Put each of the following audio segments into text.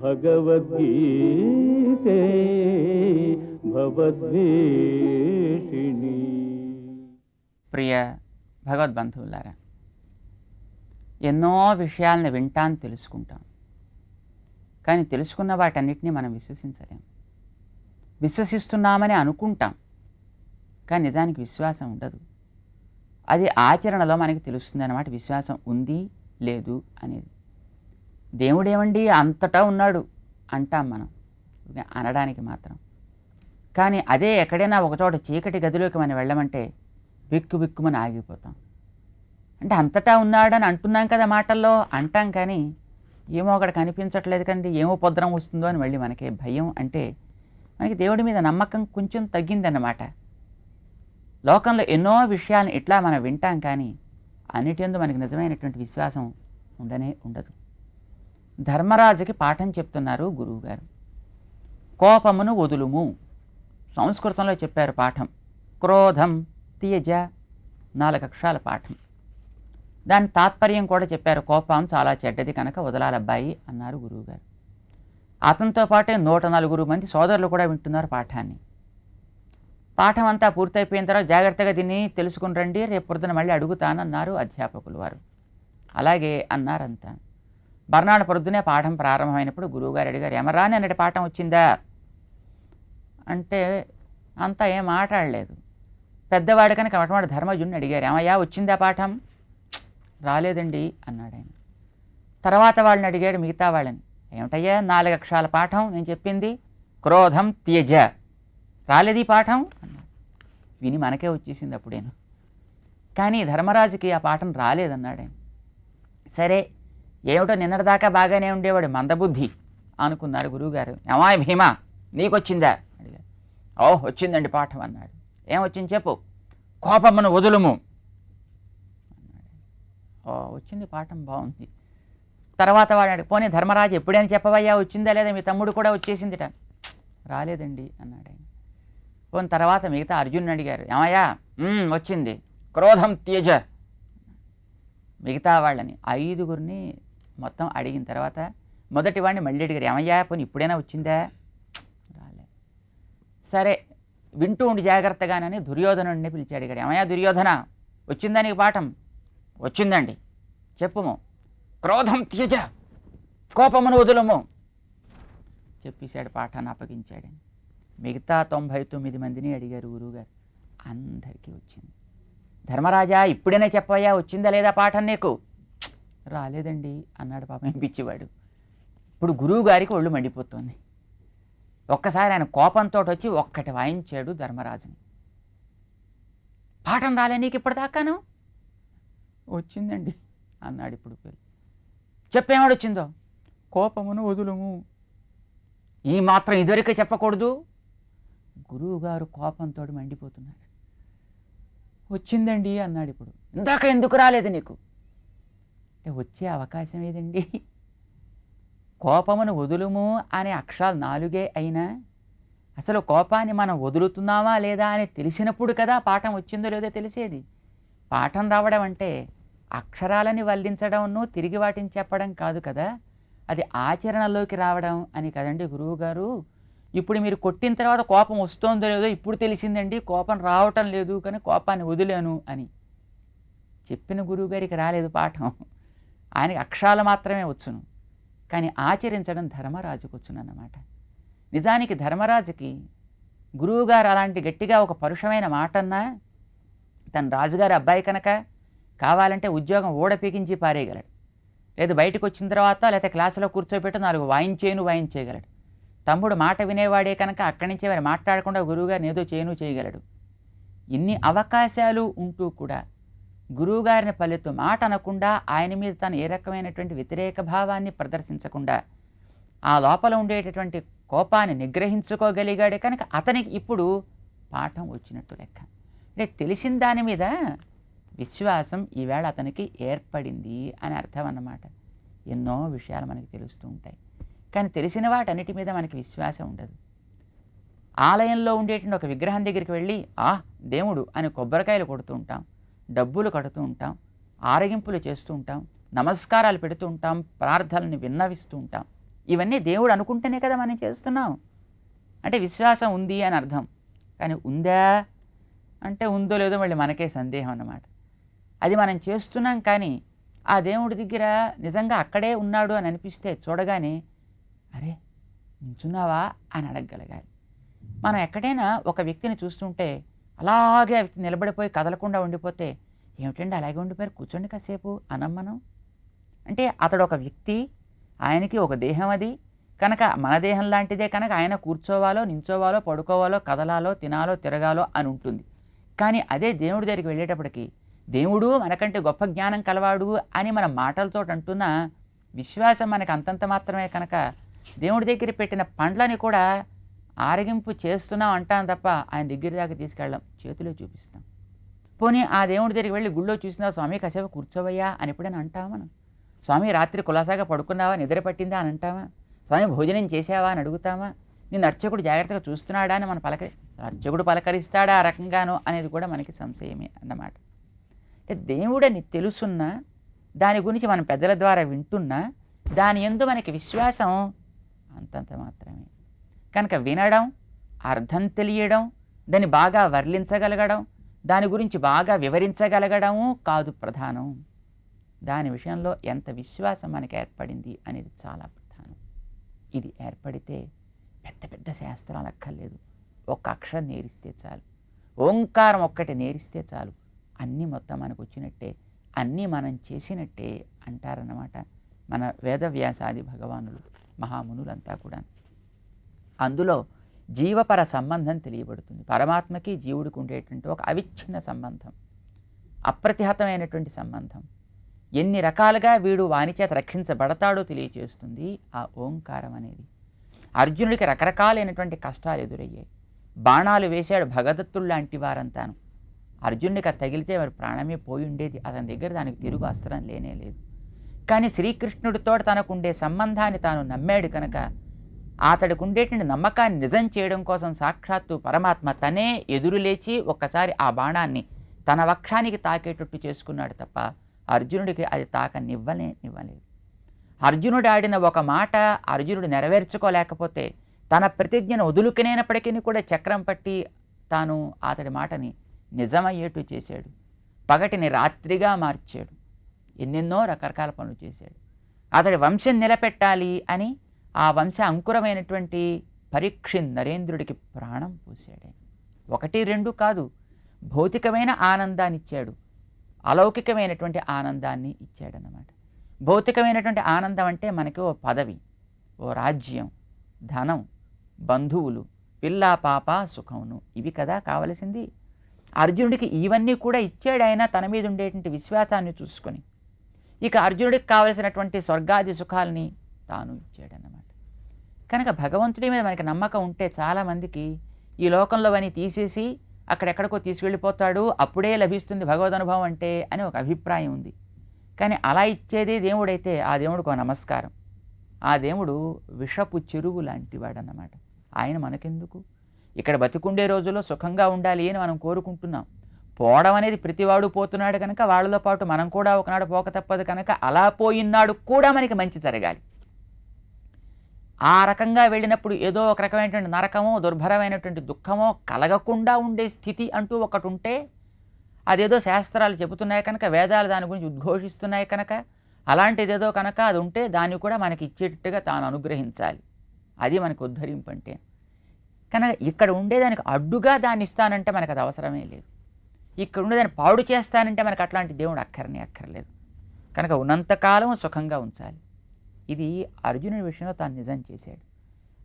భగవద్గీతే భవద్వేషిణి. ప్రియ భగవద్బంధువులారా, ఎన్నో విషయాలను వింటాం, తెలుసుకుంటాం. కానీ తెలుసుకున్న వాటన్నిటినీ మనం విశ్వసించలేం. విశ్వసిస్తున్నామని అనుకుంటాం, కానీ నిజానికి విశ్వాసం ఉండదు. అది ఆచరణలో మనకి తెలుస్తుంది అన్నమాట, విశ్వాసం ఉంది లేదు అనేది. దేవుడేమండి అంతటా ఉన్నాడు అంటాం మనం అనడానికి మాత్రం. కానీ అదే ఎక్కడైనా ఒకచోట చీకటి గదిలోకి మనం వెళ్ళమంటే బిక్కు బిక్కుమని ఆగిపోతాం. అంటే అంతటా ఉన్నాడని అంటున్నాం కదా మాటల్లో అంటాం, కానీ ఏమో అక్కడ కనిపించట్లేదు కండి, ఏమో ఉపద్రవం వస్తుందో అని మళ్ళీ మనకి భయం. అంటే మనకి దేవుడి మీద నమ్మకం కొంచెం తగ్గిందన్నమాట. లోకంలో ఎన్నో విషయాలను ఇట్లా మనం వింటాం, కానీ అన్నిటిందు మనకి నిజమైనటువంటి విశ్వాసం ఉండనే ఉండదు. ధర్మరాజుకి పాఠం చెప్తున్నారు గురువుగారు. కోపమును వదులుము, సంస్కృతంలో చెప్పారు పాఠం. క్రోధం త్యజ, 4 అక్షరాల పాఠం. దాని తాత్పర్యం కూడా చెప్పారు. కోపం చాలా చెడ్డది కనుక వదలాలబ్బాయి అన్నారు గురువుగారు. అతనితో పాటే 104 మంది సోదరులు కూడా వింటున్నారు పాఠాన్ని. పాఠం అంతా పూర్తయిపోయిన తర్వాత జాగ్రత్తగా దీన్ని తెలుసుకుని రండి, రేపు పొద్దున మళ్ళీ అడుగుతానన్నారు అధ్యాపకులు వారు. అలాగే అన్నారంతా. మర్నాడు పొద్దునే పాఠం ప్రారంభమైనప్పుడు గురువుగారు అడిగారు, ఎమరాని అన్నటి పాఠం వచ్చిందా అంటే అంతా ఏం మాట్లాడలేదు. పెద్దవాడు కనుక మొట్టమొదటి ధర్మజుడిని అడిగారు, ఏమయ్యా వచ్చిందా పాఠం? రాలేదండి అన్నాడు ఆయన. తర్వాత వాళ్ళని అడిగాడు, మిగతా వాళ్ళని, ఏమిటయ్యా 4 అక్షరాల పాఠం నేను చెప్పింది, క్రోధం త్యజ, రాలేదు ఈ పాఠం అన్నాడు. విని మనకే వచ్చేసింది అప్పుడేను. కానీ ధర్మరాజుకి ఆ పాఠం రాలేదన్నాడు ఆయన. సరే ఏమిటో నిన్నటిదాకా బాగానే ఉండేవాడు మందబుద్ధి అనుకున్నారు గురువుగారు. ఏమాయ్ భీమా నీకొచ్చిందా అడిగారు. ఓహ్ వచ్చిందండి పాఠం అన్నాడు. ఏమొచ్చింది చెప్పు. కోపమును వదులుము అన్నాడు. ఓ వచ్చింది పాఠం, బాగుంది. తర్వాత వాడు పోనీ ధర్మరాజు ఎప్పుడైనా చెప్పవయ్యా వచ్చిందా లేదా, మీ తమ్ముడు కూడా వచ్చేసిందిట. రాలేదండి అన్నాడు ఆయన. పోనీ తర్వాత మిగతా అర్జునుని అడిగారు, ఏమయ్యా వచ్చింది, క్రోధం త్యజ. మిగతా వాళ్ళని 5 మొత్తం అడిగిన తర్వాత మొదటి వాడిని మళ్ళీ అడిగారు, ఏమయ్యా పోనీ ఇప్పుడైనా వచ్చిందా? రాలే. సరే వింటూ ఉండి జాగ్రత్తగానని దుర్యోధనుడిని పిలిచి అడిగాడు, ఏమయ్యా దుర్యోధన వచ్చిందా నీకు పాఠం? వచ్చిందండి చెప్పుము. క్రోధం త్యజ, కోపమును వదులుము చెప్పేశాడు, పాఠాన్ని అప్పగించాడు. మిగతా 99 మందిని అడిగారు గురువుగారు, అందరికీ వచ్చింది. ధర్మరాజా ఇప్పుడైనా చెప్పయ్యా వచ్చిందా లేదా పాఠం నీకు? రాలేదండి అన్నాడు పాపం పిచ్చివాడు. ఇప్పుడు గురువు గారికి ఒళ్ళు మండిపోతుంది. ఒక్కసారి ఆయన కోపంతో వచ్చి ఒక్కటి వాయించాడు ధర్మరాజుని. పాఠం రాలే నీకు ఇప్పటిదాకాను? వచ్చిందండి అన్నాడు. ఇప్పుడు చెప్పేవాడొచ్చిందో, కోపమును వదులుము. ఈ మాత్రం ఇదివరకే చెప్పకూడదు. గురువుగారు కోపంతో మండిపోతున్నాడు. వచ్చిందండి అన్నాడు. ఇప్పుడు ఇందాక ఎందుకు రాలేదు నీకు అంటే వచ్చే అవకాశం ఏదండి? కోపమును వదులుము అనే అక్షరాలు 4 అయినా అసలు కోపాన్ని మనం వదులుతున్నామా లేదా అని తెలిసినప్పుడు కదా పాఠం వచ్చిందో లేదో తెలిసేది. పాఠం రావడం అంటే అక్షరాలని వల్లించడంను తిరిగి వాటిని చెప్పడం కాదు కదా, అది ఆచరణలోకి రావడం అని కదండి గురువుగారు. ఇప్పుడు మీరు కొట్టిన తర్వాత కోపం వస్తుందో లేదో ఇప్పుడు తెలిసిందండి, కోపం రావటం లేదు కానీ కోపాన్ని వదిలేను అని చెప్పిన గురువుగారికి రాలేదు పాఠం. ఆయనకి అక్షరాలు మాత్రమే వచ్చును, కానీ ఆచరించడం ధర్మరాజుకు వచ్చునన్నమాట. నిజానికి ధర్మరాజుకి గురువుగారు అలాంటి గట్టిగా ఒక పరుషమైన మాట అన్నా తన రాజుగారి అబ్బాయి కనుక కావాలంటే ఉద్యోగం ఊడపీకించి పారేయగలడు, లేదు బయటకు వచ్చిన తర్వాత లేకపోతే క్లాసులో కూర్చోబెట్టి 4 వాయించేయగలడు. తమ్ముడు మాట వినేవాడే కనుక అక్కడి నుంచే వారు మాట్లాడకుండా గురువుగారిని ఏదో చేయగలడు. ఇన్ని అవకాశాలు ఉంటూ కూడా గురువుగారిని పల్లెత్తు మాట అనకుండా, ఆయన మీద తను ఏ రకమైనటువంటి వ్యతిరేక భావాన్ని ప్రదర్శించకుండా ఆ లోపల ఉండేటటువంటి కోపాన్ని నిగ్రహించుకోగలిగాడే కనుక అతనికి ఇప్పుడు పాఠం వచ్చినట్టు లెక్క. అంటే తెలిసిన దాని మీద విశ్వాసం ఈవేళ అతనికి ఏర్పడింది అని అర్థం అన్నమాట. ఎన్నో విషయాలు మనకి తెలుస్తూ ఉంటాయి, కానీ తెలిసిన వాటన్నిటి మీద మనకి విశ్వాసం ఉండదు. ఆలయంలో ఉండేటువంటి ఒక విగ్రహం దగ్గరికి వెళ్ళి దేవుడు అని కొబ్బరికాయలు కొడుతూ ఉంటాం, డబ్బులు కడుతూ ఉంటాం, ఆరగింపులు చేస్తూ ఉంటాం, నమస్కారాలు పెడుతూ ఉంటాం, ప్రార్థనల్ని విన్నవిస్తూ ఉంటాం. ఇవన్నీ దేవుడు అనుకుంటేనే కదా మనం చేస్తున్నాం. అంటే విశ్వాసం ఉంది అని అర్థం. కానీ ఉందా అంటే ఉందో లేదో మళ్ళీ మనకే సందేహం అన్నమాట. అది మనం చేస్తున్నాం కానీ ఆ దేవుడి దగ్గర నిజంగా అక్కడే ఉన్నాడు అని అనిపిస్తే చూడగానే అరే నించున్నావా అని అడగగలగాలి. మనం ఎక్కడైనా ఒక వ్యక్తిని చూస్తుంటే అలాగే ఆ వ్యక్తి నిలబడిపోయి కదలకుండా ఉండిపోతే ఏమిటండి అలాగే ఉండిపోయారు కూర్చోండి కాసేపు అనం మనం. అంటే అతడు ఒక వ్యక్తి, ఆయనకి ఒక దేహం అది కనుక మన దేహం లాంటిదే కనుక ఆయన కూర్చోవాలో నించోవాలో పడుకోవాలో కదలాలో తినాలో తిరగాలో అని ఉంటుంది. కానీ అదే దేవుడి దగ్గరికి వెళ్ళేటప్పటికి దేవుడు మనకంటే గొప్ప జ్ఞానం కలవాడు అని మన మాటలతో అంటున్న విశ్వాసం మనకు అంతంత మాత్రమే కనుక దేవుడి దగ్గర పెట్టిన పండ్లని కూడా ఆరగింపు చేస్తున్నాం అంటాం తప్ప ఆయన దగ్గర దాకా తీసుకెళ్ళాం, చేతిలో చూపిస్తాం. పోనీ ఆ దేవుడి దగ్గరికి వెళ్ళి గుళ్ళో చూసినా స్వామి కాసేపు కూర్చోవయ్యా అని ఎప్పుడైనా అంటావా మనం? స్వామి రాత్రి కులాసాగా పడుకున్నావా, నిద్ర పట్టిందా అని అంటావా? స్వామి భోజనం చేసావా అని అడుగుతామా? నిన్ను అర్చకుడు జాగ్రత్తగా చూస్తున్నాడా అని మనం అర్చకుడు పలకరిస్తాడా ఆ రకంగానో అనేది కూడా మనకి సంశయమే అన్నమాట. దేవుడని తెలుసున్నా దాని గురించి మనం పెద్దల ద్వారా వింటున్నా దాని యందు మనకి విశ్వాసం అంతంత మాత్రమే. కనుక వినడం, అర్థం తెలియడం, దాన్ని బాగా వర్ణించగలగడం, దాని గురించి బాగా వివరించగలగడము కాదు ప్రధానం. దాని విషయంలో ఎంత విశ్వాసం మనకి ఏర్పడింది అనేది చాలా ప్రధానం. ఇది ఏర్పడితే పెద్ద పెద్ద శాస్త్రాలు అక్కర్లేదు, ఒక్క అక్షరం నేరిస్తే చాలు, ఓంకారం ఒక్కటి నేరిస్తే చాలు, అన్నీ మొత్తం మనకు వచ్చినట్టే, అన్నీ మనం చేసినట్టే అంటారన్నమాట మన వేదవ్యాసాది భగవానులు మహామునులంతా కూడా. అందులో జీవపర సంబంధం తెలియబడుతుంది. పరమాత్మకి జీవుడికి ఉండేటువంటి ఒక అవిచ్ఛిన్న సంబంధం, అప్రతిహతమైనటువంటి సంబంధం. ఎన్ని రకాలుగా వీడు వాని చేత రక్షించబడతాడో తెలియచేస్తుంది ఆ ఓంకారం అనేది. అర్జునుడికి రకరకాలైనటువంటి కష్టాలు ఎదురయ్యాయి. బాణాలు వేశాడు భగదత్తుడు లాంటి వారంతాను. అర్జునుడికి అది తగిలితే వారి ప్రాణమే పోయి ఉండేది, అతని దగ్గర దానికి తిరుగు అస్త్రం లేనే లేదు. కానీ శ్రీకృష్ణుడితో తనకుండే సంబంధాన్ని తాను నమ్మాడు కనుక అతడికి ఉండేటువంటి నమ్మకాన్ని నిజం చేయడం కోసం సాక్షాత్తు పరమాత్మ తనే ఎదురులేచి ఒక్కసారి ఆ బాణాన్ని తన వక్షానికి తాకేటట్టు చేసుకున్నాడు తప్ప అర్జునుడికి అది తాకనివ్వలేదు. అర్జునుడు ఆడిన ఒక మాట అర్జునుడు నెరవేర్చుకోలేకపోతే తన ప్రతిజ్ఞను వదులుకునేనప్పటికీ కూడా చక్రం పట్టి తాను అతడి మాటని నిజమయ్యేట్టు చేశాడు. పగటిని రాత్రిగా మార్చాడు. ఎన్నెన్నో రకరకాల పనులు చేశాడు. అతడి వంశం నిలబెట్టాలి అని ఆ వంశ అంకురమైనటువంటి పరీక్షిత్ నరేంద్రుడికి ప్రాణం పోసాడు. 1, 2 కాదు, భౌతికమైన ఆనందాన్ని ఇచ్చాడు, అలౌకికమైనటువంటి ఆనందాన్ని ఇచ్చాడన్నమాట. భౌతికమైనటువంటి ఆనందం అంటే మనకి ఓ పదవి, ఓ రాజ్యం, ధనం, బంధువులు, పిల్ల పాప సుఖమును, ఇవి కదా కావలసింది. అర్జునుడికి ఇవన్నీ కూడా ఇచ్చాడు ఆయన తన మీద ఉండేటువంటి విశ్వాసాన్ని చూసుకొని. ఇక అర్జునుడికి కావలసినటువంటి స్వర్గాది సుఖాలని తాను ఇచ్చాడన్నమాట. కనుక భగవంతుడి మీద మనకి నమ్మకం ఉంటే చాలామందికి ఈ లోకంలో అని తీసేసి అక్కడెక్కడికో తీసుకెళ్ళిపోతాడు, అప్పుడే లభిస్తుంది భగవద్ అనుభవం అంటే అని ఒక అభిప్రాయం ఉంది. కానీ అలా ఇచ్చేది దేవుడైతే ఆ దేవుడికి ఒక నమస్కారం. ఆ దేవుడు విషపు చెరువు లాంటివాడన్నమాట. ఆయన మనకెందుకు? ఇక్కడ బతికుండే రోజుల్లో సుఖంగా ఉండాలి అని మనం కోరుకుంటున్నాం. పోవడం అనేది ప్రతివాడు పోతున్నాడు కనుక వాళ్ళతో పాటు మనం కూడా ఒకనాడు పోక తప్పదు కనుక అలా పోయినాడు కూడా మనకి మంచి జరగాలి. ఆ రకంగా వెళ్ళినప్పుడు ఏదో ఒక రకమైనటువంటి నరకమో దుర్భరమైనటువంటి దుఃఖమో కలగకుండా ఉండే స్థితి అంటూ ఒకటి ఉంటే అదేదో శాస్త్రాలు చెబుతున్నాయి కనుక వేదాలు దాని గురించి ఉద్ఘోషిస్తున్నాయి కనుక అలాంటిదేదో కనుక అది ఉంటే దాన్ని కూడా మనకి ఇచ్చేటట్టుగా తాను అనుగ్రహించాలి. అది మనకు ఉద్ధరింపు అంటే. కనుక ఇక్కడ ఉండేదానికి అడ్డుగా దాన్ని ఇస్తానంటే మనకు అది అవసరమే లేదు. ఇక్కడ ఉండేదాన్ని పాడు చేస్తానంటే మనకు అట్లాంటి దేవుడు అక్కర్లేదు. కనుక ఉన్నంతకాలం సుఖంగా ఉంచాలి. ఇది అర్జునుడి విషయంలో తాను నిజం చేశాడు.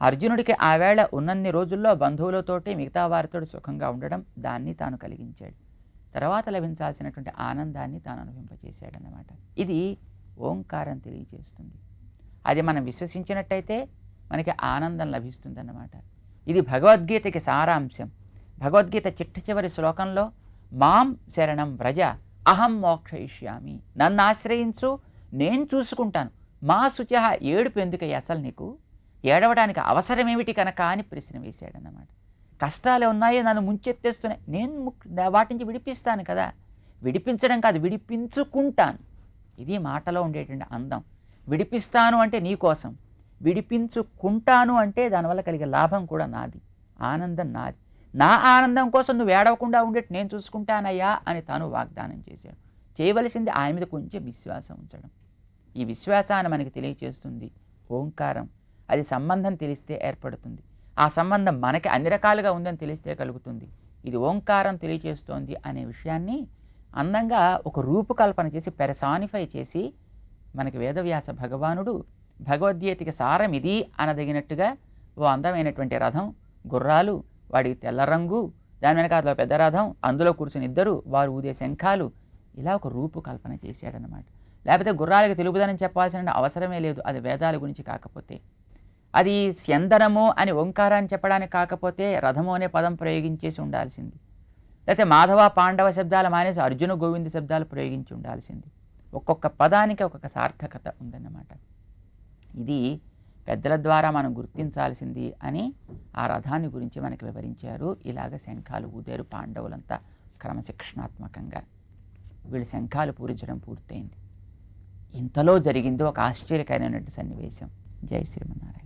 అర్జునుడికి ఆ వేళ ఉన్నన్ని రోజుల్లో బంధువులతోటి మిగతా వారితో సుఖంగా ఉండడం దాన్ని తాను కలిగించాడు. తర్వాత లభించాల్సినటువంటి ఆనందాన్ని తాను అనుభవింపచేశాడన్నమాట. ఇది ఓంకారం తెలియజేస్తుంది. అది మనం విశ్వసించినట్టయితే మనకి ఆనందం లభిస్తుందన్నమాట. ఇది భగవద్గీతకి సారాంశం. భగవద్గీత చిట్ట శ్లోకంలో మాం శరణం వ్రజ అహం మోక్షయిష్యామి, నన్ను ఆశ్రయించు నేను చూసుకుంటాను, మా శుచ ఏడుపు ఎందుకయ్య అసలు నీకు, ఏడవడానికి అవసరమేమిటి కనుక అని ప్రశ్న వేశాడన్నమాట. కష్టాలు ఉన్నాయో నన్ను ముంచెత్తేస్తున్నాయి, నేను వాటి నుంచి విడిపిస్తాను కదా, విడిపించడం కాదు విడిపించుకుంటాను. ఇది మాటలో ఉండేటువంటి అందం. విడిపిస్తాను అంటే నీ కోసం, విడిపించుకుంటాను అంటే దానివల్ల కలిగే లాభం కూడా నాది, ఆనందం నాది. నా ఆనందం కోసం నువ్వు ఏడవకుండా ఉండేట్టు నేను చూసుకుంటానయ్యా అని తాను వాగ్దానం చేశాడు. చేయవలసింది ఆయన మీద కొంచెం విశ్వాసం ఉంచడం. ఈ విశ్వాసాన్ని మనకి తెలియచేస్తుంది ఓంకారం. అది సంబంధం తెలిస్తే ఏర్పడుతుంది. ఆ సంబంధం మనకి అన్ని రకాలుగా ఉందని తెలిస్తే కలుగుతుంది. ఇది ఓంకారం తెలియచేస్తోంది అనే విషయాన్ని అందంగా ఒక రూపకల్పన చేసి పెరసానిఫై చేసి మనకి వేదవ్యాస భగవానుడు భగవద్గీతకి సారం ఇది అనదగినట్టుగా ఓ అందమైనటువంటి రథం, గుర్రాలు, వాడికి తెల్ల రంగు, దాని వెనకాల పెద్ద రథం, అందులో కూర్చుని ఇద్దరు, వారు ఊదే శంఖాలు, ఇలా ఒక రూపకల్పన చేశాడనమాట. లేకపోతే గుర్రాలకి తెలుపుదనని చెప్పాల్సిన అవసరమే లేదు, అది వేదాల గురించి కాకపోతే. అది స్యందనము అని ఓంకారాన్ని చెప్పడానికి కాకపోతే రథము అనే పదం ప్రయోగించేసి ఉండాల్సింది. లేకపోతే మాధవ పాండవ శబ్దాలు మానేసి అర్జున గోవింద శబ్దాలు ప్రయోగించి ఉండాల్సింది. ఒక్కొక్క పదానికి ఒక్కొక్క సార్థకత ఉందన్నమాట. ఇది పెద్దల ద్వారా మనం గుర్తించాల్సింది అని ఆ రథాన్ని గురించి మనకి వివరించారు. ఇలాగ శంఖాలు ఊదారు పాండవులంతా క్రమశిక్షణాత్మకంగా. వీళ్ళు శంఖాలు పూరించడం పూర్తయింది. ఇంతలో జరిగిందో ఒక ఆశ్చర్యకరమైనటువంటి సన్నివేశం. జై శ్రీమన్నారాయణ.